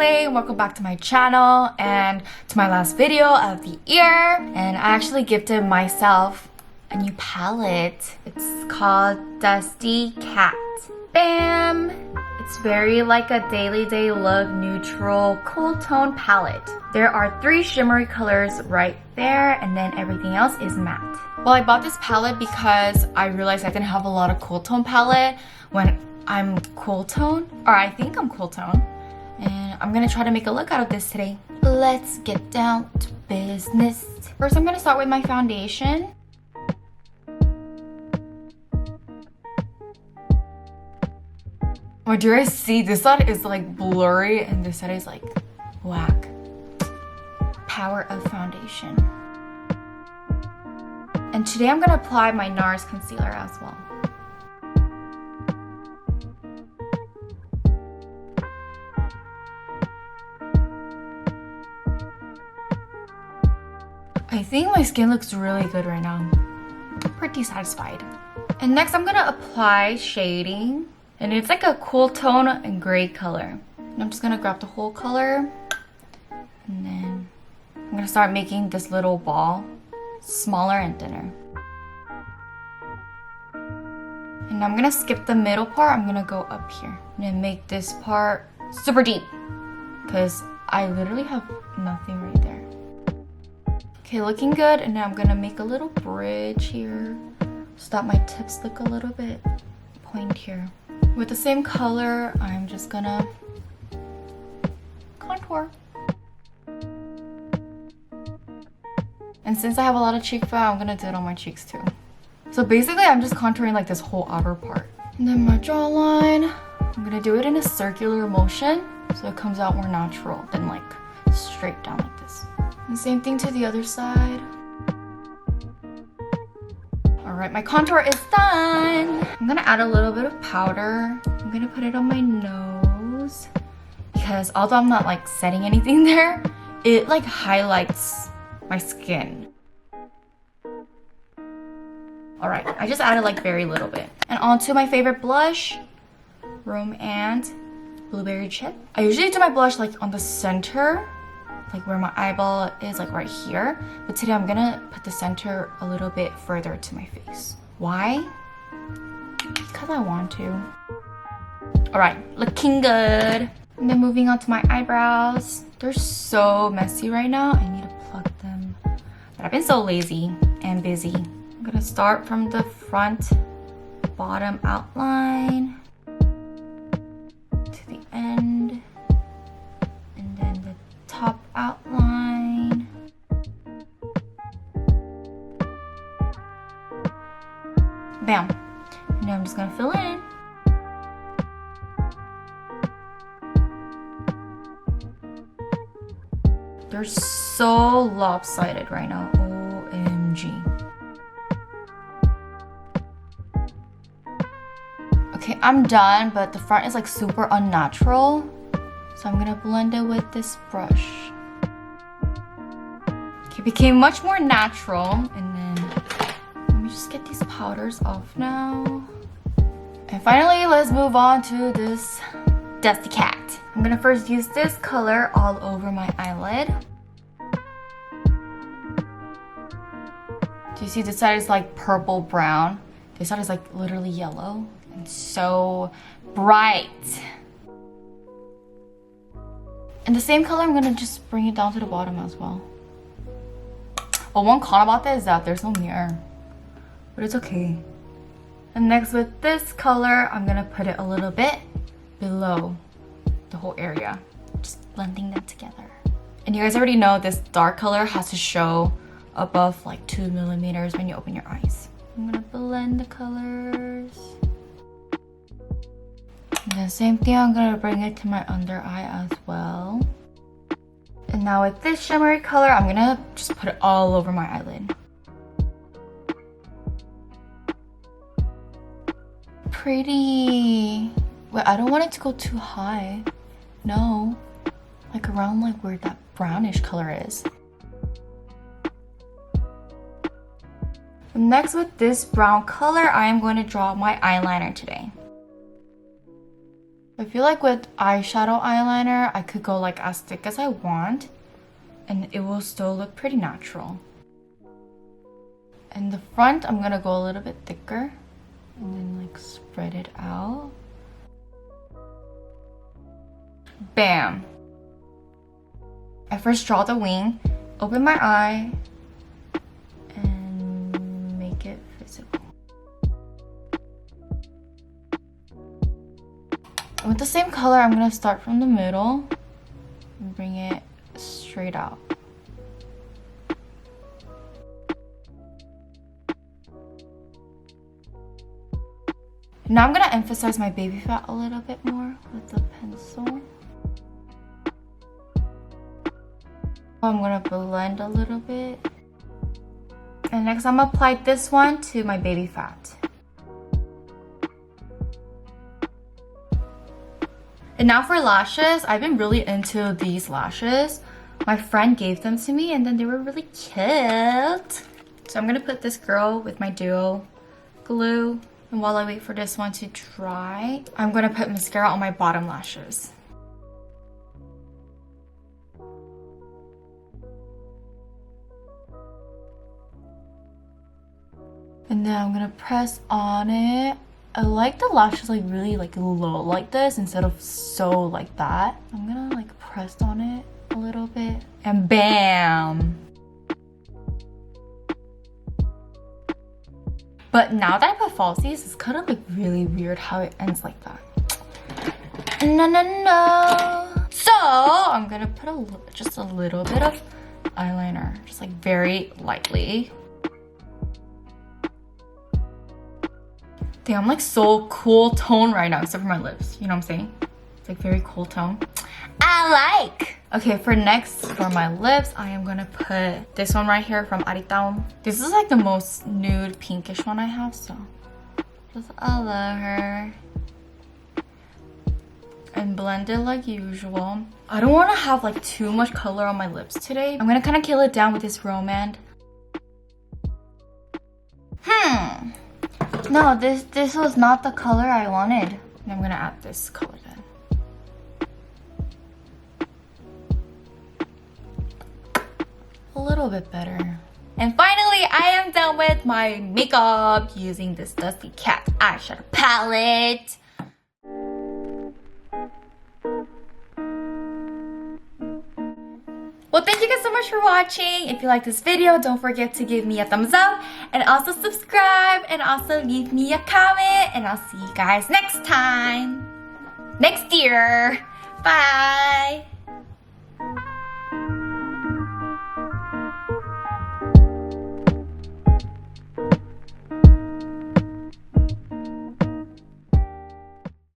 Beverly, welcome back to my channel and to my last video of the year. And I actually gifted myself a new palette. It's called Dusty Cat. Bam! It's very like a daily day look neutral cool tone palette. There are 3 shimmery colors right there and then everything else is matte. Well, I bought this palette because I realized I didn't have a lot of cool tone palette when I'm cool tone, or I think I'm cool tone. And I'm gonna try to make a look out of this today. Let's get down to business. First, I'm gonna start with my foundation. Oh, do you guys see? This side is like blurry and this side is like whack. Power of foundation. And today I'm gonna apply my Nars concealer as well. I think my skin looks really good right now. I'm pretty satisfied. And next I'm gonna apply shading. And it's like a cool tone and gray color. And I'm just gonna grab the whole color. And then I'm gonna start making this little ball smaller and thinner. And I'm gonna skip the middle part. I'm gonna go up here. And then make this part super deep. Because I literally have nothing right there. Okay, looking good. And now I'm gonna make a little bridge here so that my tips look a little bit pointier. With the same color, I'm just gonna contour. And since I have a lot of cheek fat, I'm gonna do it on my cheeks too. So basically, I'm just contouring like this whole outer part. And then my jawline, I'm gonna do it in a circular motion so it comes out more natural than like straight down like this. And same thing to the other side. Alright, my contour is done. I'm gonna add a little bit of powder. I'm gonna put it on my nose because although I'm not like setting anything there, it like highlights my skin. Alright, I just added like very little bit. And onto my favorite blush, Rom&nd Blueberry Chip. I usually do my blush like on the center, like where my eyeball is, like right here. But today I'm gonna put the center a little bit further to my face. Why? Because I want to. Alright, looking good. And then moving on to my eyebrows. They're so messy right now. I need to pluck them. But I've been so lazy and busy. I'm gonna start from the front bottom outline to the end. And then the top outline. Bam. And now I'm just gonna fill in. They're so lopsided right now. OMG. Okay, I'm done, but the front is like super unnatural. So I'm gonna blend it with this brush. Okay, it became much more natural. And then let me just get these powders off now. And finally, let's move on to this Dusty Cat. I'm gonna first use this color all over my eyelid. Do you see this side is like purple brown? This side is like literally yellow. And so bright. And the same color, I'm gonna just bring it down to the bottom as well. But one con about that is that there's no mirror. But it's okay. And next with this color, I'm gonna put it a little bit below the whole area. Just blending them together. And you guys already know this dark color has to show above like 2 millimeters when you open your eyes. I'm gonna blend the colors. And then same thing, I'm gonna bring it to my under eye as well. And now with this shimmery color, I'm gonna just put it all over my eyelid. Pretty. Wait, I don't want it to go too high. No. Like around like where that brownish color is. Next with this brown color, I am going to draw my eyeliner today. I feel like with eyeshadow eyeliner, I could go like as thick as I want and it will still look pretty natural. In the front, I'm gonna go a little bit thicker and then like spread it out. Bam! I first draw the wing, open my eye, and make it visible. With the same color, I'm gonna start from the middle and bring it straight out. Now I'm gonna emphasize my baby fat a little bit more with the pencil. I'm gonna blend a little bit. And next I'm gonna apply this one to my baby fat. And now for lashes, I've been really into these lashes. My friend gave them to me and then they were really cute. So I'm gonna put this girl with my duo glue. And while I wait for this one to dry, I'm gonna put mascara on my bottom lashes. And then I'm gonna press on it. I like the lashes like really like low like this instead of so like that. I'm gonna like press on it a little bit and bam! But now that I put falsies, it's kind of like really weird how it ends like that. No. So I'm gonna put just a little bit of eyeliner, just like very lightly. Damn, I'm like so cool tone right now, except for my lips. You know what I'm saying? It's like very cool tone. I like! Okay, for next, for my lips, I am gonna put this one right here from Aritaum. This is like the most nude pinkish one I have, so just I love her. And blend it like usual. I don't want to have like too much color on my lips today. I'm gonna kind of kill it down with this Rom&nd. No, this was not the color I wanted. And I'm gonna add this color then. A little bit better. And finally, I am done with my makeup using this Dusty Cat eyeshadow palette. Well, thank you guys so much for watching. If you like this video, don't forget to give me a thumbs up and also subscribe and also leave me a comment, and I'll see you guys next time. Next year. Bye.